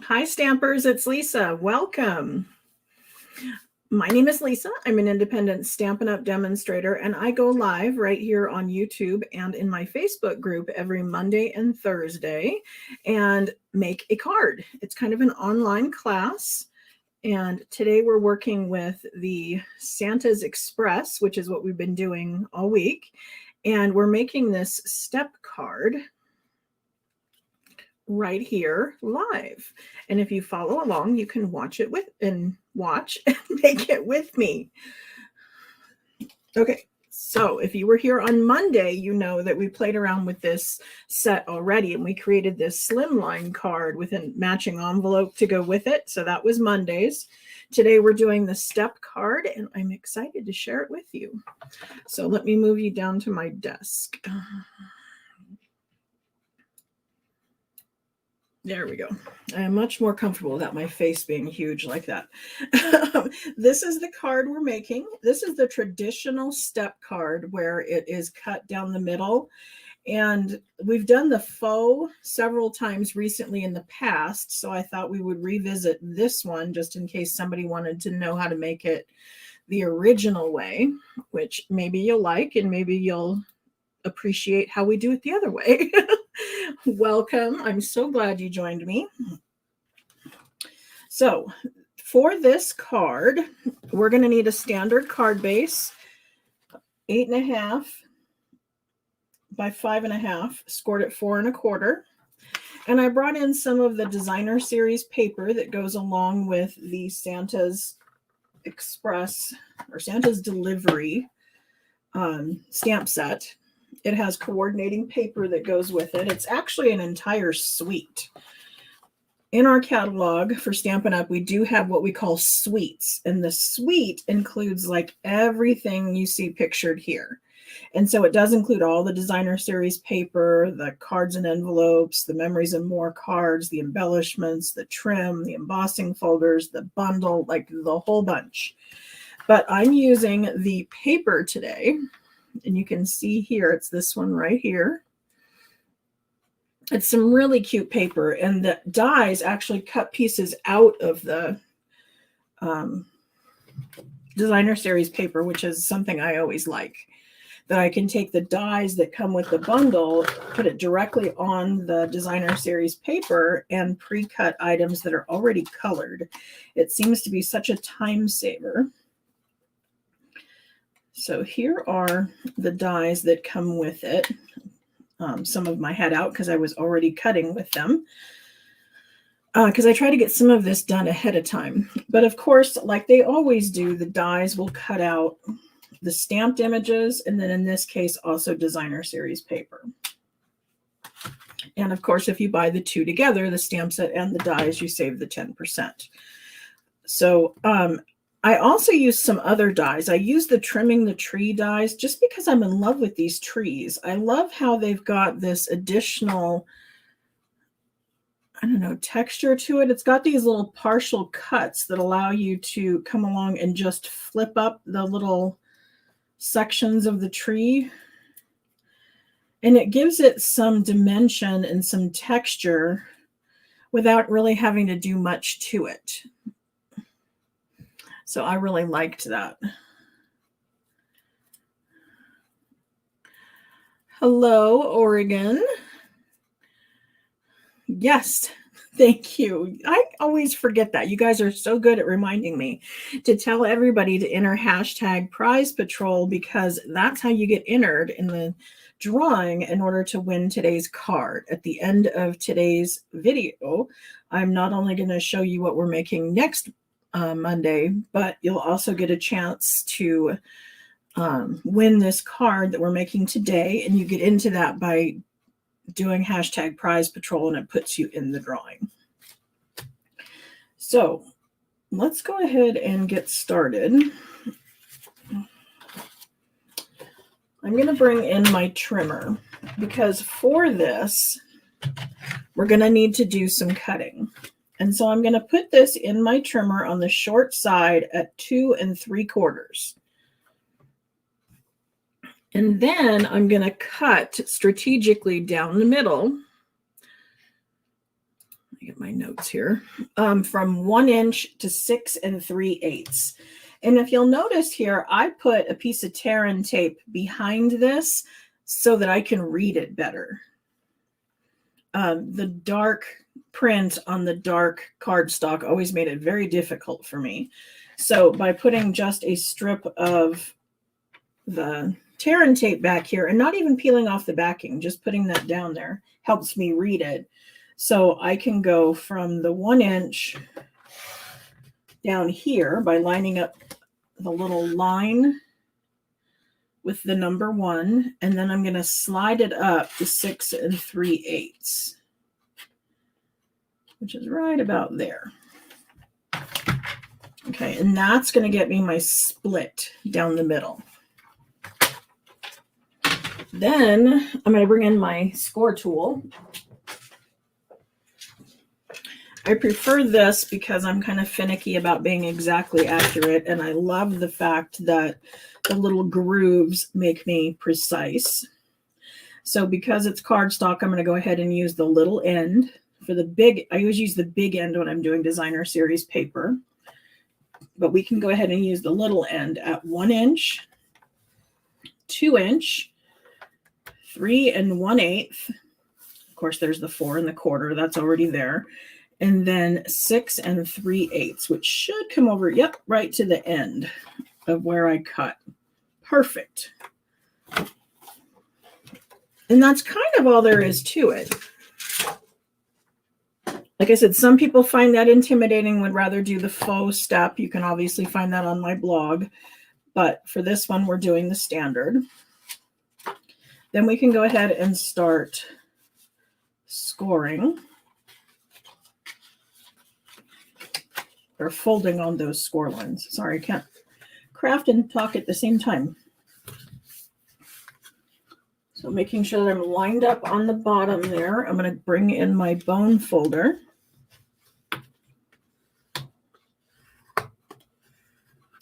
Hi, Stampers. It's Lisa. Welcome. My name is Lisa. I'm an independent Stampin' Up! Demonstrator, and I go live right here on YouTube and in my Facebook group every Monday and Thursday and make a card. It's kind of an online class. And today we're working with the Santa's Express, which is what we've been doing all week. And we're making this step card right here live. And if you follow along, you can watch it with and make it with me. Okay. So if you were here on Monday, you know that we played around with this set already and we created this slimline card with a matching envelope to go with it. So that was Monday's. Today we're doing the step card and I'm excited to share it with you. So let me move you down to my desk. There we go. I am much more comfortable without my face being huge like that. This is the card we're making. This is the traditional step card where it is cut down the middle. And we've done the faux several times recently in the past. So I thought we would revisit this one just in case somebody wanted to know how to make it the original way, which maybe you'll like and maybe you'll appreciate how we do it the other way. Welcome. I'm so glad you joined me. So for this card, we're going to need a standard card base, 8.5 by 5.5, scored at 4 1/4. And I brought in some of the designer series paper that goes along with the Santa's Express or Santa's Delivery stamp set. It has coordinating paper that goes with it. It's actually an entire suite. In our catalog for Stampin' Up, we do have what we call suites. And the suite includes like everything you see pictured here. And so it does include all the designer series paper, the cards and envelopes, the memories and more cards, the embellishments, the trim, the embossing folders, the bundle, like the whole bunch. But I'm using the paper today. And you can see here, it's this one right here. It's some really cute paper, and the dies actually cut pieces out of the designer series paper, which is something I always like. That I can take the dies that come with the bundle, put it directly on the designer series paper, and pre-cut items that are already colored. It seems to be such a time saver. So here are the dies that come with it. Some of them I had out because I was already cutting with them. Because I try to get some of this done ahead of time. But of course, like they always do, the dies will cut out the stamped images, and then in this case, also designer series paper. And of course, if you buy the two together, the stamp set and the dies, you save the 10%. So I also use some other dies. I use the Trimming the Tree dies just because I'm in love with these trees. I love how they've got this additional, I don't know, texture to it. It's got these little partial cuts that allow you to come along and just flip up the little sections of the tree. And it gives it some dimension and some texture without really having to do much to it. So I really liked that. Hello, Oregon. Yes, thank you. I always forget that. You guys are so good at reminding me to tell everybody to enter hashtag Prize Patrol because that's how you get entered in the drawing in order to win today's card. At the end of today's video, I'm not only going to show you what we're making next Monday, but you'll also get a chance to win this card that we're making today. And you get into that by doing hashtag Prize Patrol, and it puts you in the drawing. So let's go ahead and get started. I'm going to bring in my trimmer because for this, we're going to need to do some cutting. And so I'm going to put this in my trimmer on the short side at 2 3/4. And then I'm going to cut strategically down the middle me get my notes here. From 1 inch to 6 3/8. And if you'll notice here, I put a piece of tear and tape behind this so that I can read it better. The dark print on the dark cardstock always made it very difficult for me. So by putting just a strip of the tear and tape back here and not even peeling off the backing, just putting that down there helps me read it. So I can go from the 1 inch down here by lining up the little line with the number 1, and then I'm going to slide it up to 6 3/8, which is right about there. Okay, and that's going to get me my split down the middle. Then I'm going to bring in my score tool. I prefer this because I'm kind of finicky about being exactly accurate, and I love the fact that the little grooves make me precise. So because it's cardstock, I'm going to go ahead and use the little end. For the big, I always use the big end when I'm doing designer series paper, but we can go ahead and use the little end at 1 inch, 2 inch, 3 1/8. Of course, there's the 4 1/4. That's already there. And then 6 3/8, which should come over, yep, right to the end of where I cut. Perfect. And that's kind of all there is to it. Like I said, some people find that intimidating, would rather do the faux step. You can obviously find that on my blog. But for this one, we're doing the standard. Then we can go ahead and start scoring. Or folding on those score lines. Sorry, I can't craft and talk at the same time. So making sure that I'm lined up on the bottom there, I'm going to bring in my bone folder.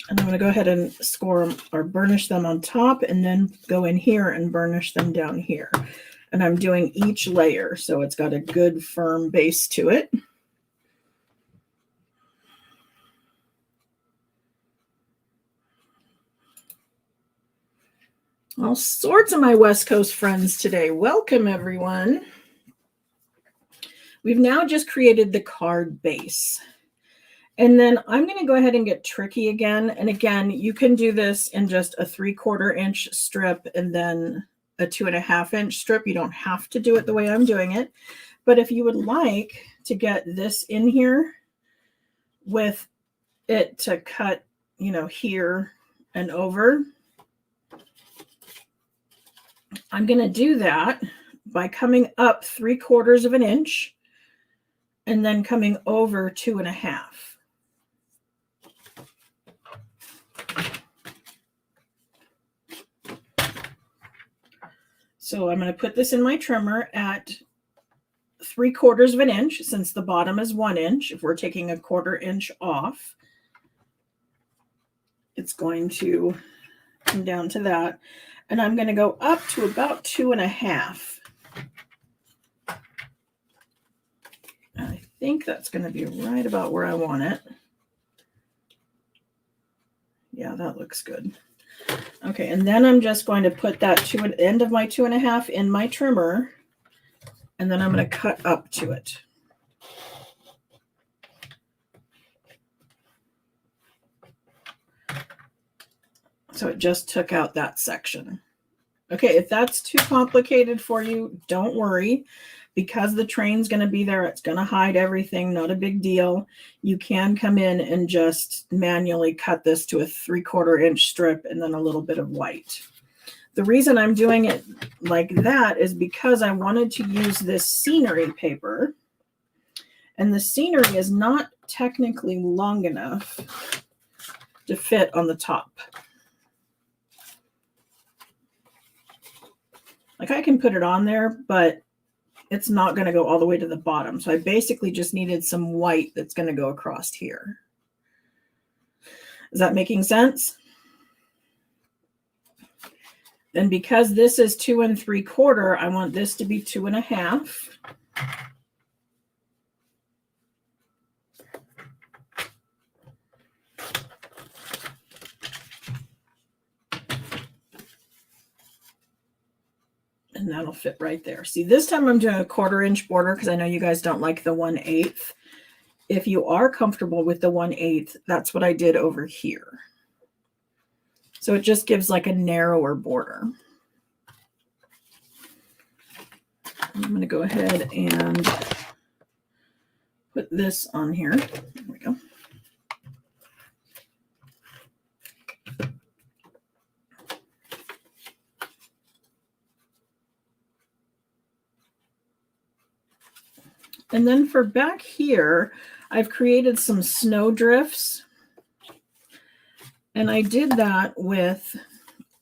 And I'm going to go ahead and score them or burnish them on top, and then go in here and burnish them down here. And I'm doing each layer, so it's got a good firm base to it. All sorts of my West Coast friends today. Welcome, everyone. We've now just created the card base. And then I'm going to go ahead and get tricky again. And again, you can do this in just a 3/4 inch strip and then a 2.5 inch strip. You don't have to do it the way I'm doing it. But if you would like to get this in here with it to cut, you know, here and over, I'm going to do that by coming up 3/4 inch and then coming over 2.5. So I'm going to put this in my trimmer at 3/4 inch, since the bottom is 1 inch. If we're taking a 1/4 inch off, it's going to come down to that. And I'm going to go up to about 2.5. I think that's going to be right about where I want it. Yeah, that looks good. Okay, and then I'm just going to put that to an end of my 2.5 in my trimmer, and then I'm going to cut up to it. So it just took out that section. Okay, if that's too complicated for you, don't worry. Because the train's going to be there, it's going to hide everything, not a big deal. You can come in and just manually cut this to a 3/4 inch strip and then a little bit of white. The reason I'm doing it like that is because I wanted to use this scenery paper. And the scenery is not technically long enough to fit on the top. Like, I can put it on there, but it's not going to go all the way to the bottom. So I basically just needed some white that's going to go across here. Is that making sense? Then because this is 2 3/4, I want this to be 2.5. and that'll fit right there. See, this time I'm doing a 1/4 inch border because I know you guys don't like the 1/8. If you are comfortable with the 1/8, that's what I did over here. So it just gives like a narrower border. I'm going to go ahead and put this on here. There we go. And then for back here, I've created some snow drifts. And I did that with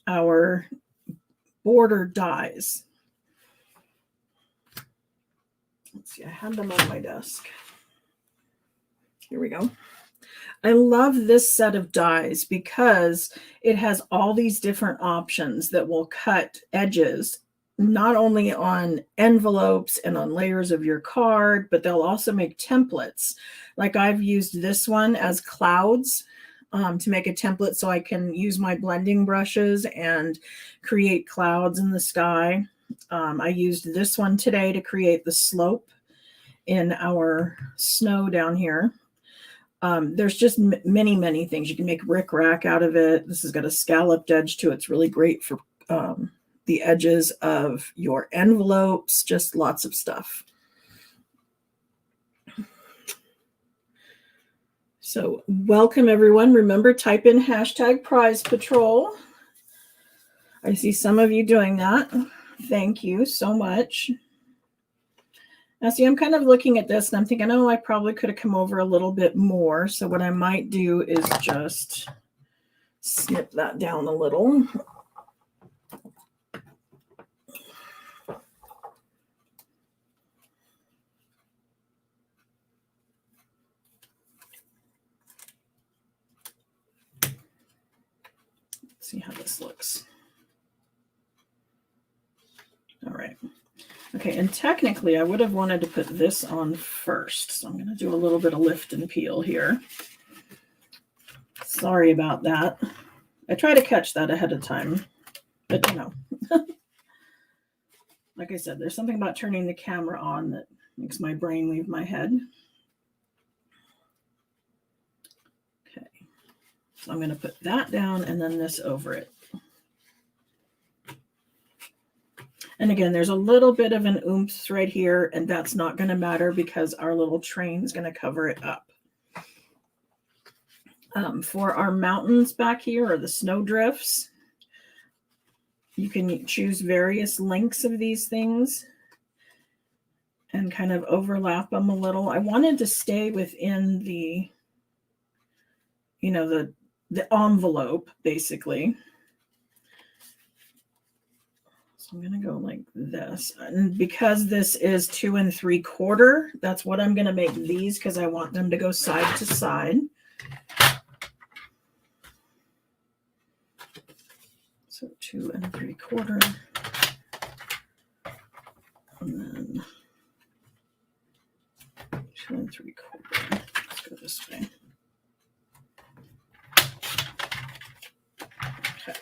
our border dies. Let's see, I had them on my desk. Here we go. I love this set of dies because it has all these different options that will cut edges, not only on envelopes and on layers of your card, but they'll also make templates. Like I've used this one as clouds to make a template so I can use my blending brushes and create clouds in the sky. I used this one today to create the slope in our snow down here. There's just many, many things. You can make rickrack out of it. This has got a scalloped edge to it. It's really great for the edges of your envelopes, just lots of stuff. So welcome everyone. Remember, type in #PrizePatrol. I see some of you doing that. Thank you so much. Now see, I'm kind of looking at this and I'm thinking, oh, I probably could have come over a little bit more. So what I might do is just snip that down a little. See how this looks. All right. Okay, and technically I would have wanted to put this on first. So I'm going to do a little bit of lift and peel here. Sorry about that. I try to catch that ahead of time, but you know. Like I said, there's something about turning the camera on that makes my brain leave my head. Okay. So I'm going to put that down and then this over it. And again, there's a little bit of an oomph right here, and that's not going to matter because our little train is going to cover it up. For our mountains back here, or the snow drifts, you can choose various lengths of these things and kind of overlap them a little. I wanted to stay within the, you know, the envelope, basically. So I'm going to go like this. And because this is 2 3/4, that's what I'm going to make these, because I want them to go side to side. So 2 3/4. And then 2 3/4. Let's go this way. Okay.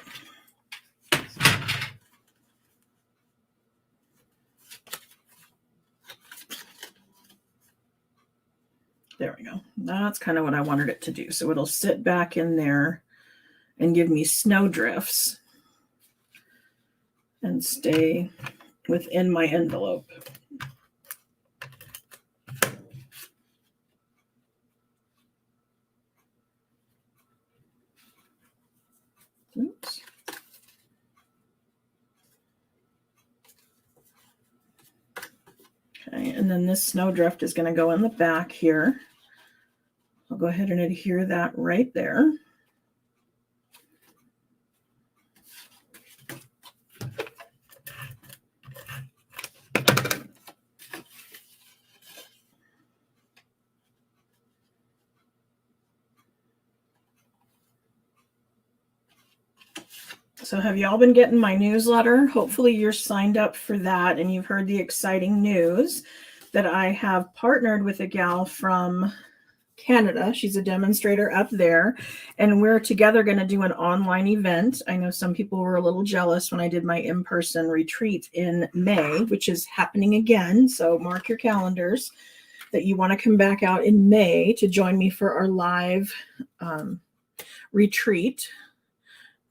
There we go. That's kind of what I wanted it to do. So it'll sit back in there and give me snow drifts and stay within my envelope. Oops. Okay, and then this snow drift is going to go in the back here. I'll go ahead and adhere that right there. So have y'all been getting my newsletter? Hopefully you're signed up for that and you've heard the exciting news that I have partnered with a gal from Canada. She's a demonstrator up there, and we're together going to do an online event. I know some people were a little jealous when I did my in-person retreat in May, which is happening again. So mark your calendars that you want to come back out in May to join me for our live retreat.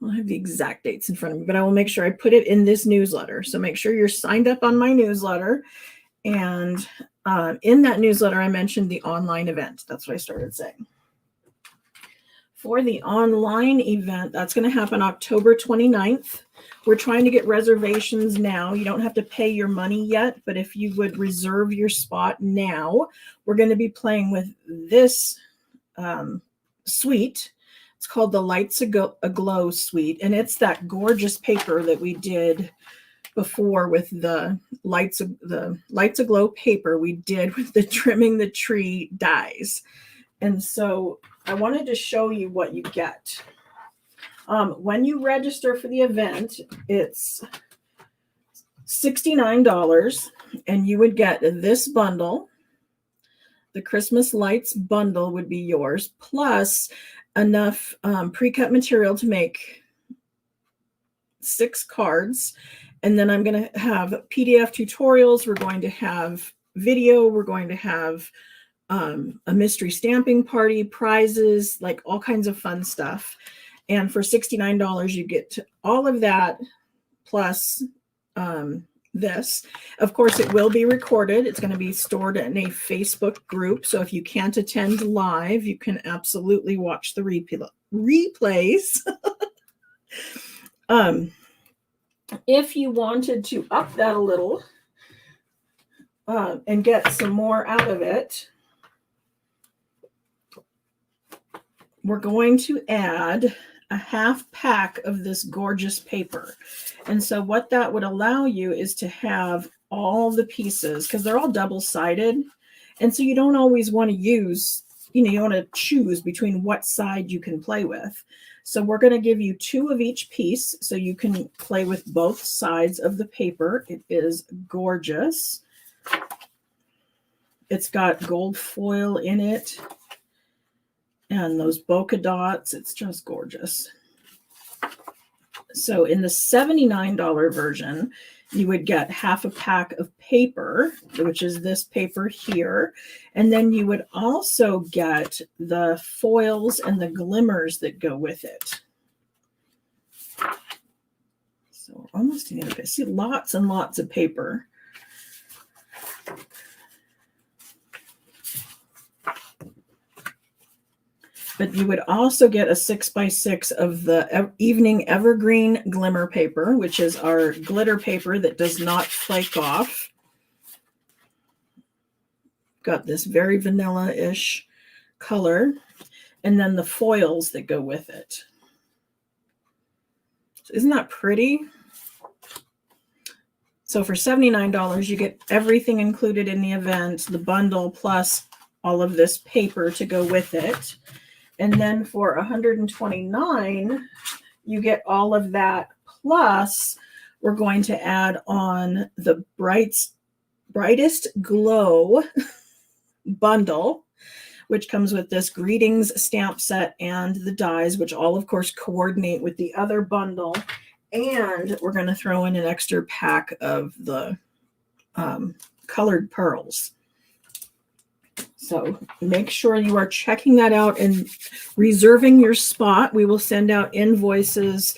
I'll have the exact dates in front of me, but I will make sure I put it in this newsletter. So make sure you're signed up on my newsletter. And in that newsletter, I mentioned the online event. That's what I started saying. For the online event, that's going to happen October 29th. We're trying to get reservations now. You don't have to pay your money yet, but if you would reserve your spot now, we're going to be playing with this suite. It's called the Lights Aglow suite, and it's that gorgeous paper that we did before with the Lights Aglow paper we did with the Trimming the Tree dies. And so I wanted to show you what you get. When you register for the event, it's $69, and you would get this bundle. The Christmas lights bundle would be yours, plus enough pre-cut material to make 6 cards. And then I'm going to have PDF tutorials. We're going to have video. We're going to have a mystery stamping party, prizes, like all kinds of fun stuff. And for $69, you get all of that plus this. Of course, it will be recorded. It's going to be stored in a Facebook group. So if you can't attend live, you can absolutely watch the replays. If you wanted to up that a little and get some more out of it, we're going to add a half pack of this gorgeous paper. And so what that would allow you is to have all the pieces, because they're all double-sided. And so you don't always want to use, you want to choose between what side you can play with. So we're going to give you 2 of each piece so you can play with both sides of the paper. It is gorgeous. It's got gold foil in it and those polka dots. It's just gorgeous. So in the $79 version, you would get half a pack of paper, which is this paper here. And then you would also get the foils and the glimmers that go with it. So we're almost in the end. See, lots and lots of paper. But you would also get a 6x6 of the Evening Evergreen Glimmer paper, which is our glitter paper that does not flake off. Got this very vanilla-ish color. And then the foils that go with it. So isn't that pretty? So for $79, you get everything included in the event, the bundle, plus all of this paper to go with it. And then for $129, you get all of that. Plus, we're going to add on the Brightest Glow bundle, which comes with this greetings stamp set and the dies, which all, of course, coordinate with the other bundle. And we're going to throw in an extra pack of the colored pearls. So make sure you are checking that out and reserving your spot. We will send out invoices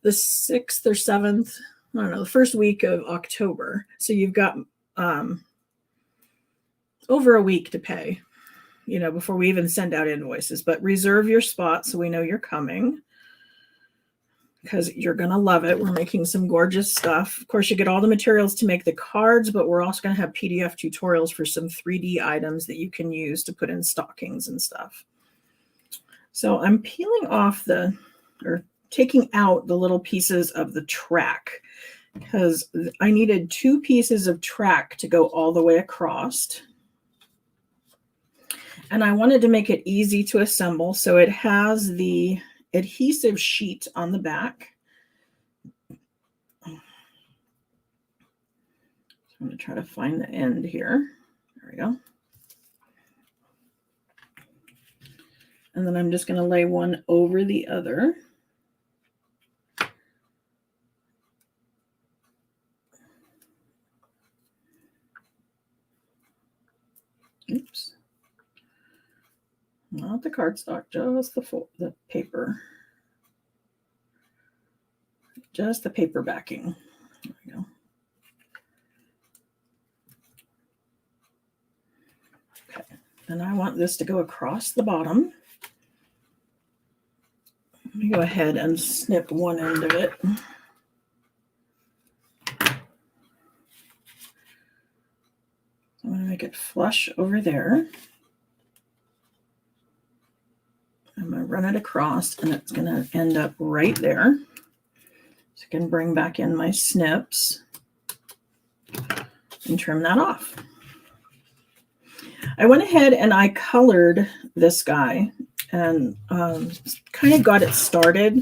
the 6th or 7th, I don't know, the first week of October. So you've got over a week to pay, before we even send out invoices. But reserve your spot so we know you're coming, because you're going to love it. We're making some gorgeous stuff. Of course, you get all the materials to make the cards, but we're also going to have PDF tutorials for some 3D items that you can use to put in stockings and stuff. So I'm peeling off or taking out the little pieces of the track, because I needed 2 pieces of track to go all the way across. And I wanted to make it easy to assemble. So it has the adhesive sheet on the back. I'm going to try to find the end here. There we go. And then I'm just going to lay one over the other. Oops. Not the cardstock, just the paper. Just the paper backing. There we go. Okay. And I want this to go across the bottom. Let me go ahead and snip one end of it. I'm going to make it flush over there. I'm going to run it across, and it's going to end up right there. So I can bring back in my snips and trim that off. I went ahead and I colored this guy and kind of got it started.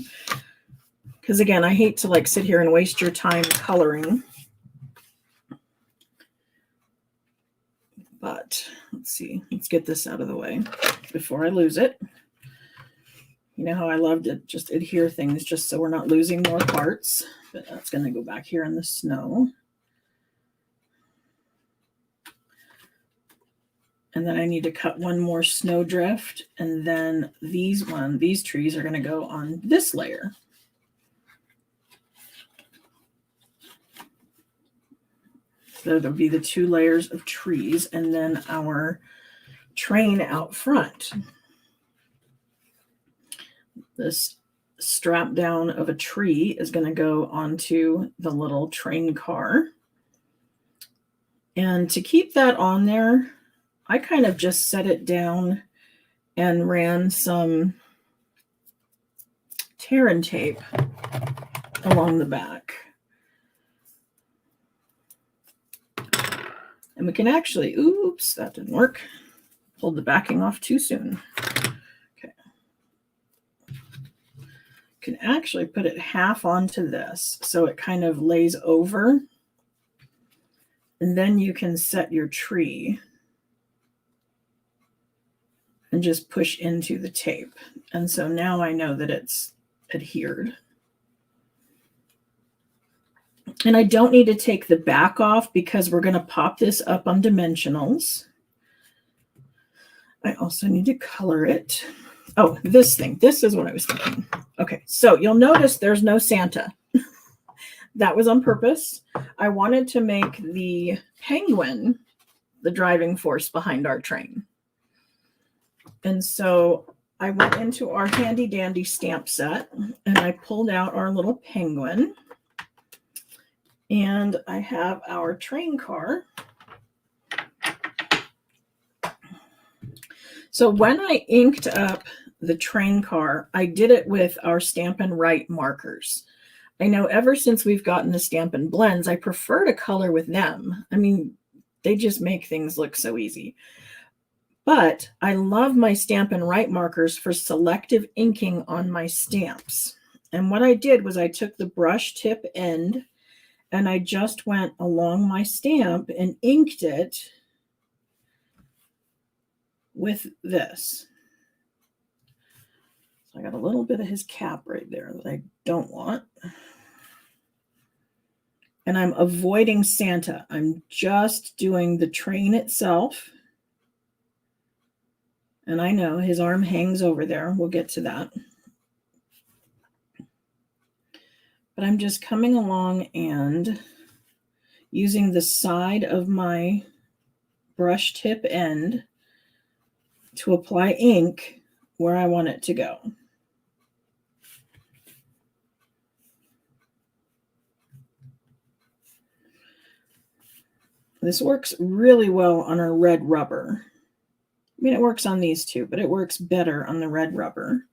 Because again, I hate to like sit here and waste your time coloring. But let's see, let's get this out of the way before I lose it. You know how I love to just adhere things just so we're not losing more parts. But that's going to go back here in the snow. And then I need to cut one more snowdrift. And then these trees are going to go on this layer. So there'll be the 2 layers of trees and then our train out front. This strap down of a tree is going to go onto the little train car. And to keep that on there, I kind of just set it down and ran some tear and tape along the back. And we can actually, oops, that didn't work. Pulled the backing off too soon. Okay. Can actually put it half onto this so it kind of lays over. And then you can set your tree and just push into the tape. And so now I know that it's adhered. And I don't need to take the back off because we're going to pop this up on dimensionals. I also need to color it. Oh, this thing. This is what I was thinking. Okay, so you'll notice there's no Santa. That was on purpose. I wanted to make the penguin the driving force behind our train. And so I went into our handy dandy stamp set and I pulled out our little penguin. And I have our train car. So when I inked up the train car, I did it with our Stampin' Write markers. I know ever since we've gotten the Stampin' Blends, I prefer to color with them. I mean, they just make things look so easy. But I love my Stampin' Write markers for selective inking on my stamps. And what I did was I took the brush tip end and I just went along my stamp and inked it with this. So I got a little bit of his cap right there that I don't want. And I'm avoiding Santa. I'm just doing the train itself. And I know his arm hangs over there. We'll get to that. But I'm just coming along and using the side of my brush tip end to apply ink where I want it to go. This works really well on our red rubber. I mean, it works on these too, but it works better on the red rubber.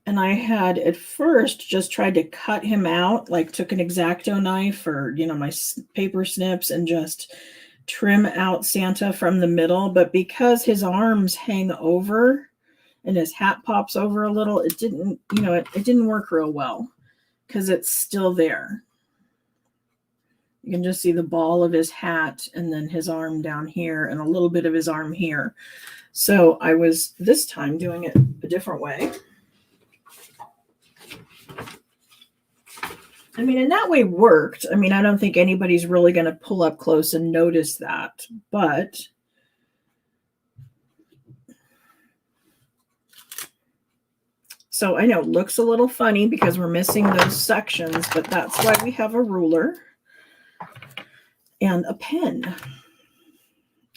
And I had at first just tried to cut him out, like took an X-Acto knife or, my paper snips and just trim out Santa from the middle, but because his arms hang over and his hat pops over a little, it didn't, it didn't work real well because it's still there. You can just see the ball of his hat and then his arm down here and a little bit of his arm here. So I was this time doing it a different way. I mean, and that way worked. I mean, I don't think anybody's really going to pull up close and notice that, but so I know it looks a little funny because we're missing those sections, but that's why we have a ruler and a pen.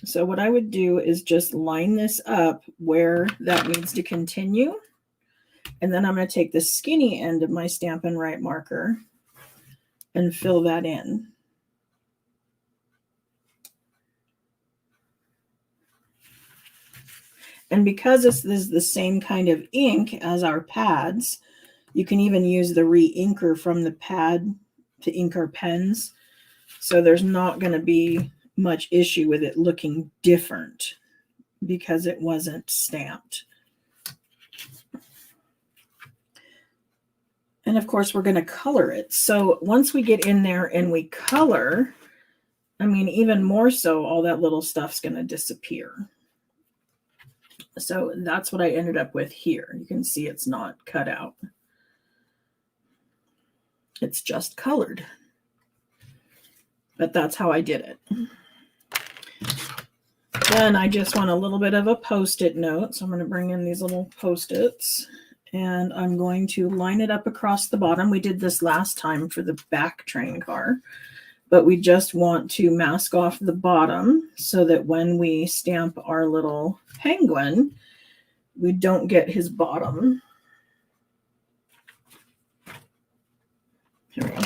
So what I would do is just line this up where that needs to continue. And then I'm going to take the skinny end of my Stampin' Write marker and fill that in. And because this is the same kind of ink as our pads, you can even use the re-inker from the pad to ink our pens. So there's not going to be much issue with it looking different because it wasn't stamped. And of course, we're going to color it. So once we get in there and we color, I mean, even more so, all that little stuff's going to disappear. So that's what I ended up with here. You can see it's not cut out. It's just colored. But that's how I did it. Then I just want a little bit of a Post-it note. So I'm going to bring in these little Post-its. And I'm going to line it up across the bottom. We did this last time for the back train car, but we just want to mask off the bottom so that when we stamp our little penguin, we don't get his bottom. Here we go.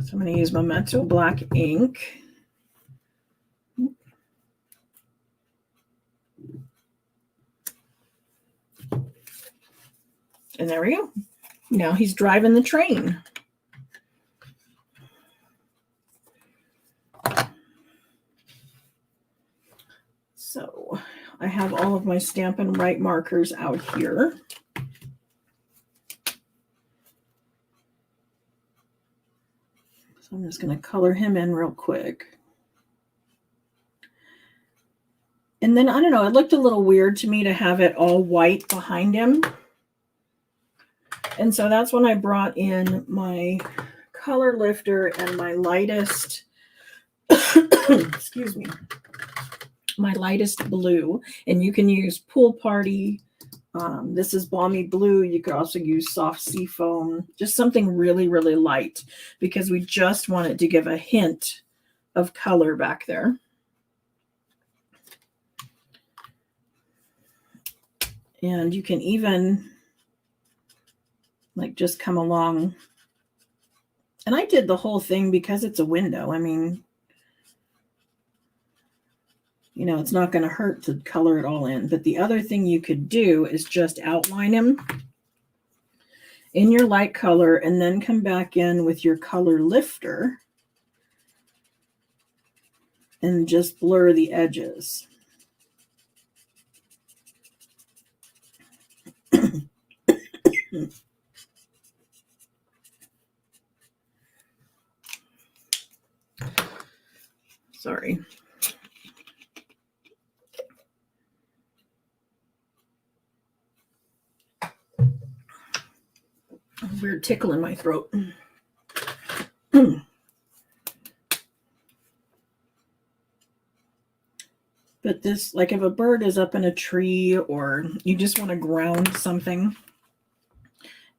So I'm going to use Memento black ink. And there we go. Now he's driving the train. So I have all of my Stampin' Write markers out here. So I'm just going to color him in real quick. And then, I don't know, it looked a little weird to me to have it all white behind him. And so that's when I brought in my color lifter and my lightest, excuse me, my lightest blue. And you can use Pool Party. This is Balmy Blue. You could also use Soft Sea Foam, just something really, really light because we just wanted to give a hint of color back there. And you can even like just come along. And I did the whole thing because it's a window. I mean, you know, it's not going to hurt to color it all in. But the other thing you could do is just outline him in your light color and then come back in with your color lifter and just blur the edges. Sorry. Weird tickle in my throat. But this, like if a bird is up in a tree or you just want to ground something,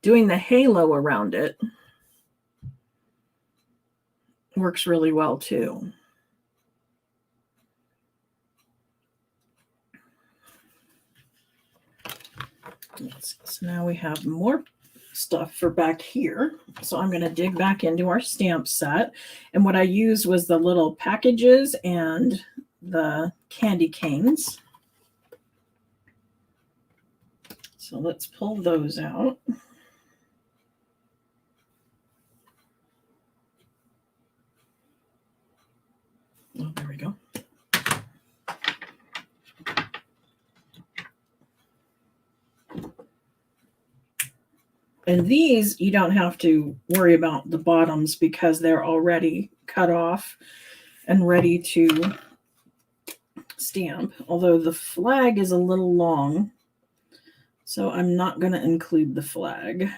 doing the halo around it works really well too. So now we have more stuff for back here. So I'm going to dig back into our stamp set. And what I used was the little packages and the candy canes. So let's pull those out. Oh, there we go. And these, you don't have to worry about the bottoms because they're already cut off and ready to stamp. Although the flag is a little long, so I'm not going to include the flag.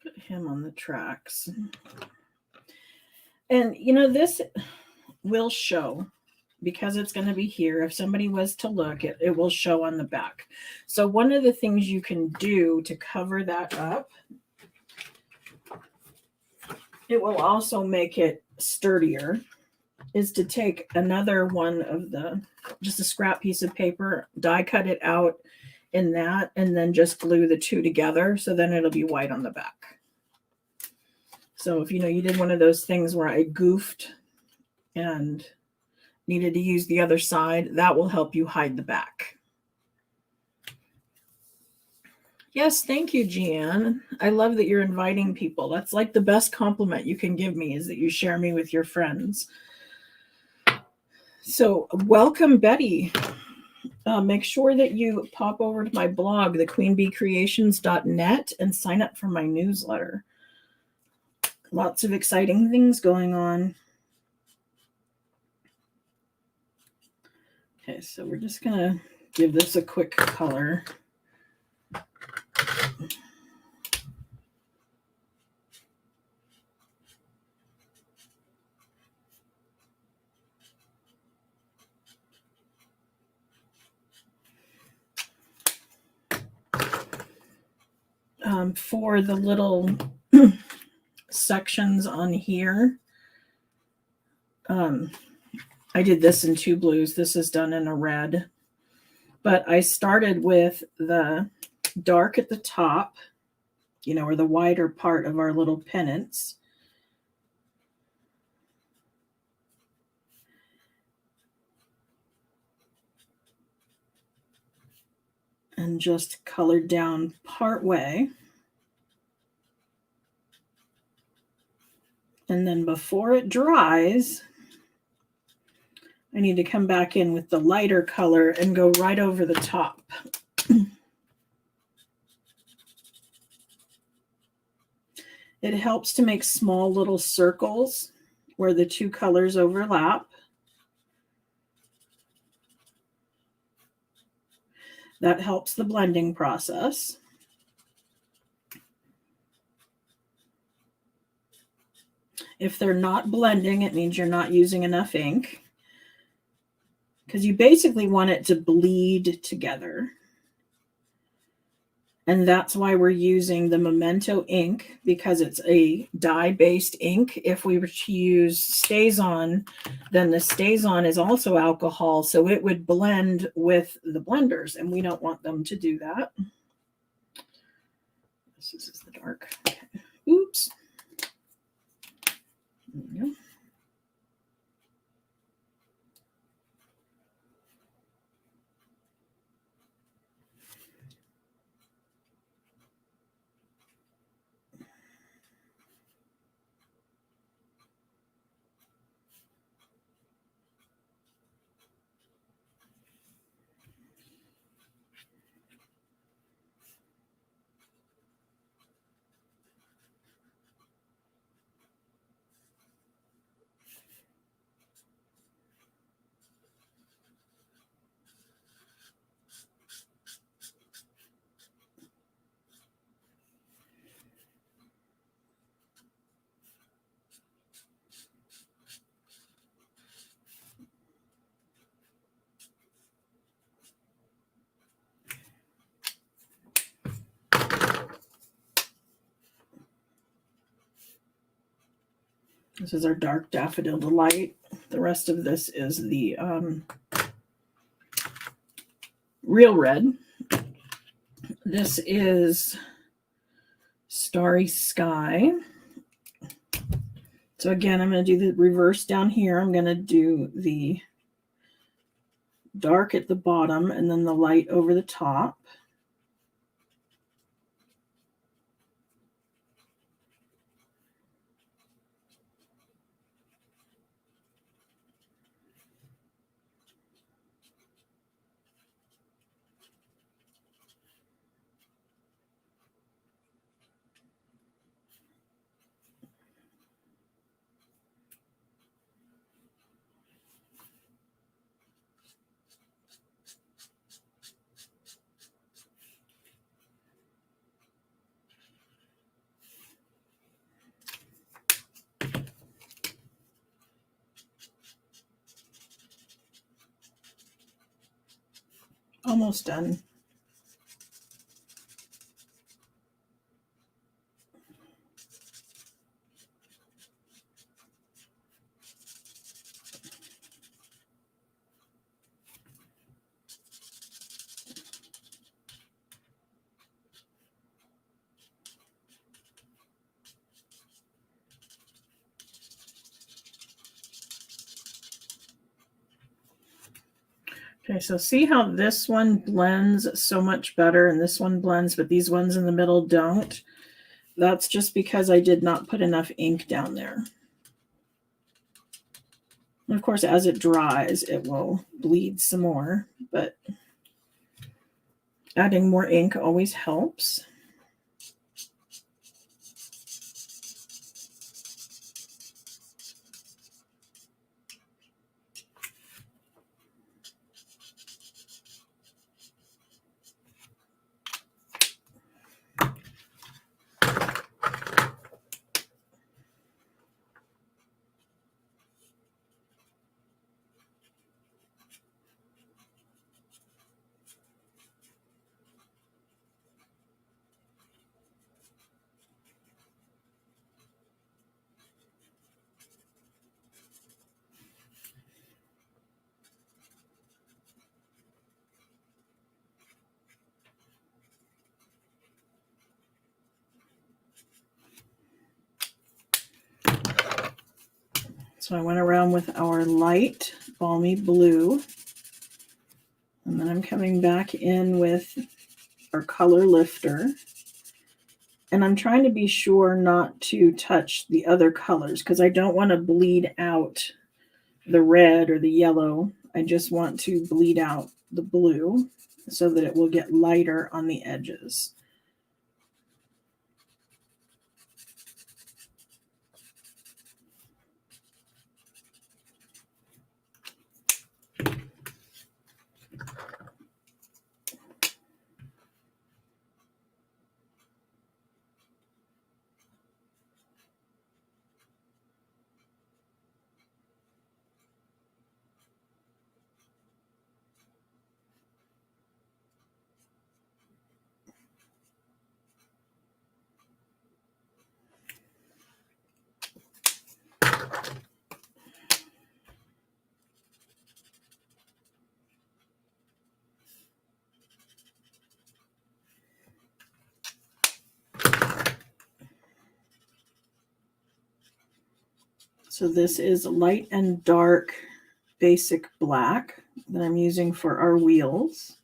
Put him on the tracks. And this will show because it's going to be here. If somebody was to look, it will show on the back. So one of the things you can do to cover that up, it will also make it sturdier, is to take another one of just a scrap piece of paper, die cut it out in that, and then just glue the two together. So then it'll be white on the back. So if you did one of those things where I goofed and needed to use the other side, that will help you hide the back. Yes, thank you, Jeanne. I love that you're inviting people. That's like the best compliment you can give me, is that you share me with your friends. So welcome, Betty. Make sure that you pop over to my blog, thequeenbeecreations.net, and sign up for my newsletter. Lots of exciting things going on. Okay, so we're just going to give this a quick color. For the little sections on here, I did this in 2 blues. This is done in a red. But I started with the dark at the top, or the wider part of our little pennants. And just colored down part way. And then before it dries, I need to come back in with the lighter color and go right over the top. It helps to make small little circles where the two colors overlap. That helps the blending process. If they're not blending, it means you're not using enough ink, because you basically want it to bleed together. And that's why we're using the Memento ink, because it's a dye-based ink. If we were to use StazOn, then the StazOn is also alcohol, so it would blend with the blenders, and we don't want them to do that. This is the dark. Okay. Oops. There we go. This is our dark daffodil delight. The rest of this is the real red. This is Starry Sky. So again, I'm going to do the reverse down here. I'm going to do the dark at the bottom and then the light over the top. Almost done. Okay, so see how this one blends so much better and this one blends, but these ones in the middle don't? That's just because I did not put enough ink down there. And of course, as it dries, it will bleed some more, but adding more ink always helps. So I went around with our light balmy blue, and then I'm coming back in with our color lifter. And I'm trying to be sure not to touch the other colors because I don't want to bleed out the red or the yellow. I just want to bleed out the blue so that it will get lighter on the edges. So this is light and dark basic black that I'm using for our wheels.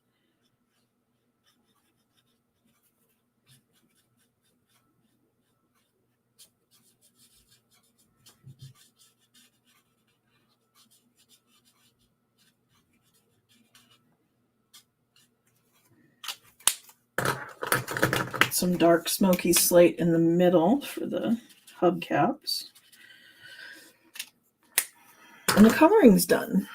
Some dark smoky slate in the middle for the hubcaps. And the coloring's done.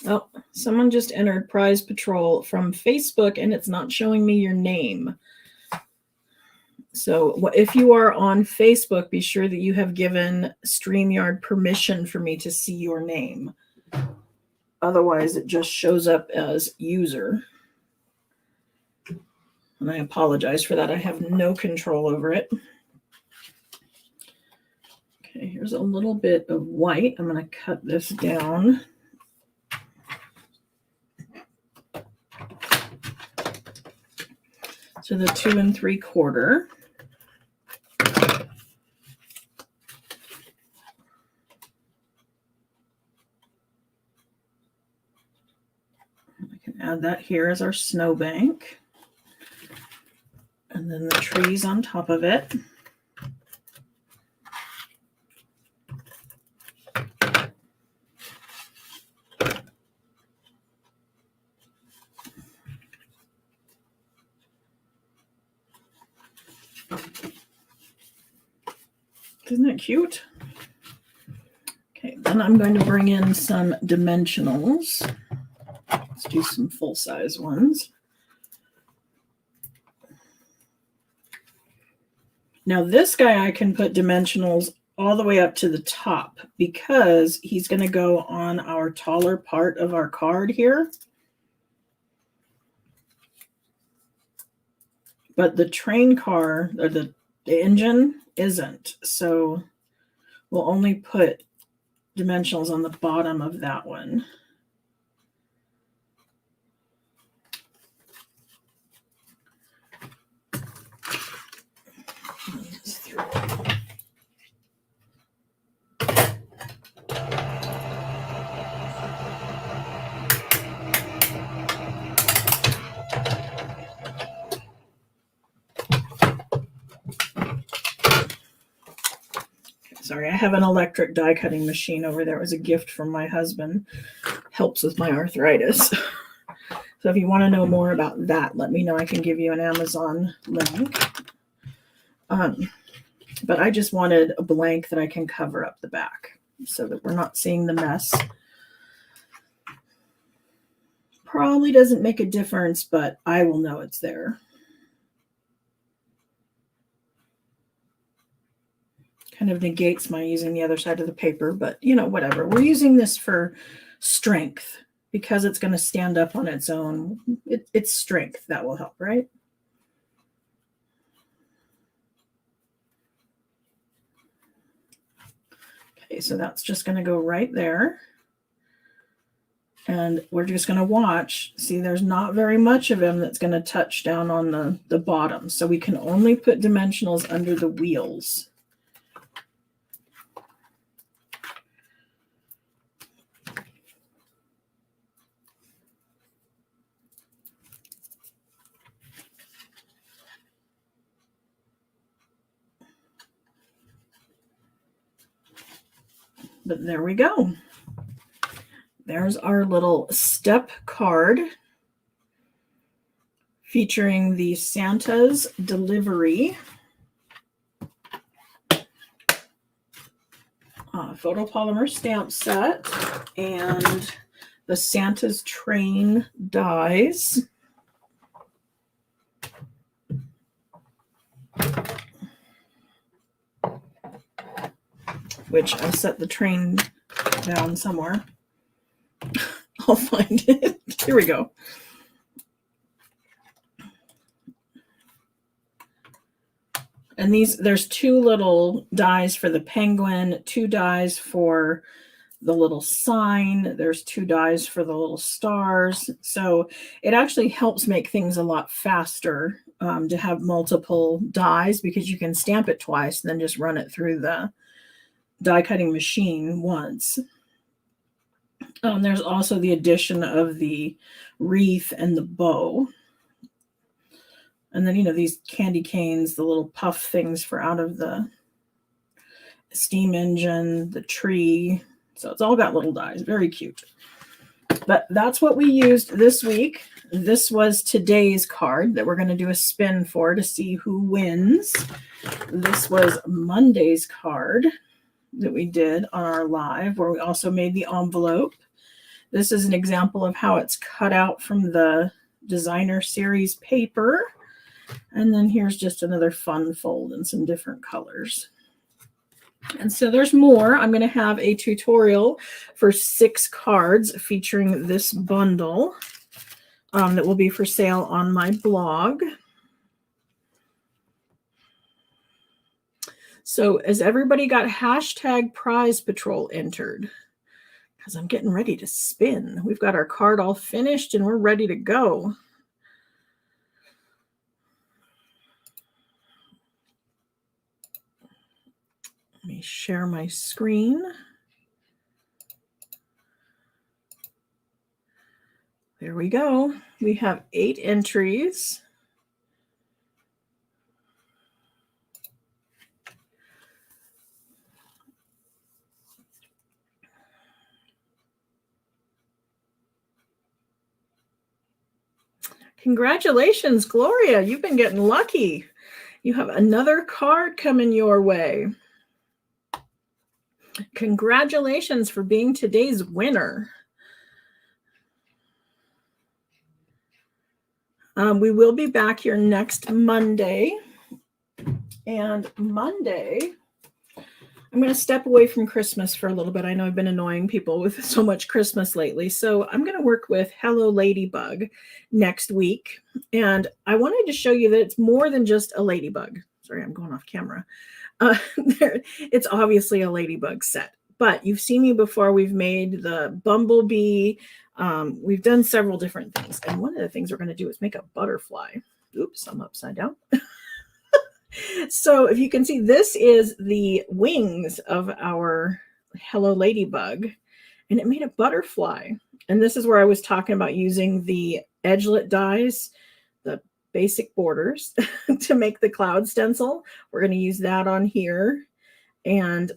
Oh, someone just entered Prize Patrol from Facebook and it's not showing me your name. So if you are on Facebook, be sure that you have given StreamYard permission for me to see your name. Otherwise, it just shows up as user. And I apologize for that. I have no control over it. Okay, here's a little bit of white. I'm going to cut this down. To the 2 3/4. I can add that here as our snowbank. And then the trees on top of it. Isn't that cute? Okay, then I'm going to bring in some dimensionals. Let's do some full-size ones. Now this guy I can put dimensionals all the way up to the top because he's going to go on our taller part of our card here. But the train car, or the engine, isn't. So we'll only put dimensionals on the bottom of that one. Sorry, I have an electric die cutting machine over there. It was a gift from my husband. Helps with my arthritis. So if you want to know more about that, let me know. I can give you an Amazon link. But I just wanted a blank that I can cover up the back so that we're not seeing the mess. Probably doesn't make a difference, but I will know it's there. Kind of negates my using the other side of the paper, but you know, whatever. We're using this for strength because it's going to stand up on its own. It's strength that will help, right? Okay, so that's just going to go right there. And we're just going to watch. See, there's not very much of him that's going to touch down on the bottom. So we can only put dimensionals under the wheels. But there we go. There's our little step card featuring the Santa's Delivery photopolymer stamp set and the Santa's Train dies. Which I set the train down somewhere. I'll find it. Here we go. And there's 2 little dies for the penguin, 2 dies for the little sign. There's 2 dies for the little stars. So it actually helps make things a lot faster to have multiple dies because you can stamp it twice and then just run it through the die cutting machine once. There's also the addition of the wreath and the bow. And then, you know, these candy canes, the little puff things for out of the steam engine, the tree. So it's all got little dies. Very cute. But that's what we used this week. This was today's card that we're going to do a spin for to see who wins. This was Monday's card that we did on our live, where we also made the envelope. This is an example of how it's cut out from the designer series paper. And then here's just another fun fold in some different colors. And so there's more. I'm going to have a tutorial for 6 cards featuring this bundle that will be for sale on my blog. So has everybody got hashtag prize patrol entered? Because I'm getting ready to spin. We've got our card all finished and we're ready to go. Let me share my screen. There we go. We have 8 entries. Congratulations, Gloria. You've been getting lucky. You have another card coming your way. Congratulations for being today's winner. We will be back here next Monday. And Monday, I'm going to step away from Christmas for a little bit. I know I've been annoying people with so much Christmas lately. So I'm going to work with Hello Ladybug next week. And I wanted to show you that it's more than just a ladybug. Sorry, I'm going off camera. It's obviously a ladybug set. But you've seen me before. We've made the bumblebee. We've done several different things. And one of the things we're going to do is make a butterfly. Oops, I'm upside down. So if you can see, this is the wings of our Hello Ladybug, and it made a butterfly. And this is where I was talking about using the edgelet dies, the basic borders, to make the cloud stencil. We're going to use that on here and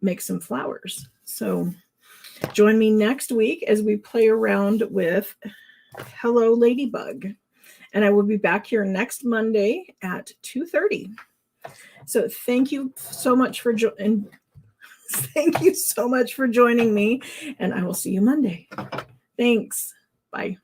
make some flowers. So join me next week as we play around with Hello Ladybug. And I will be back here next Monday at 2:30. So thank you so much for joining me, and I will see you Monday. Thanks. Bye.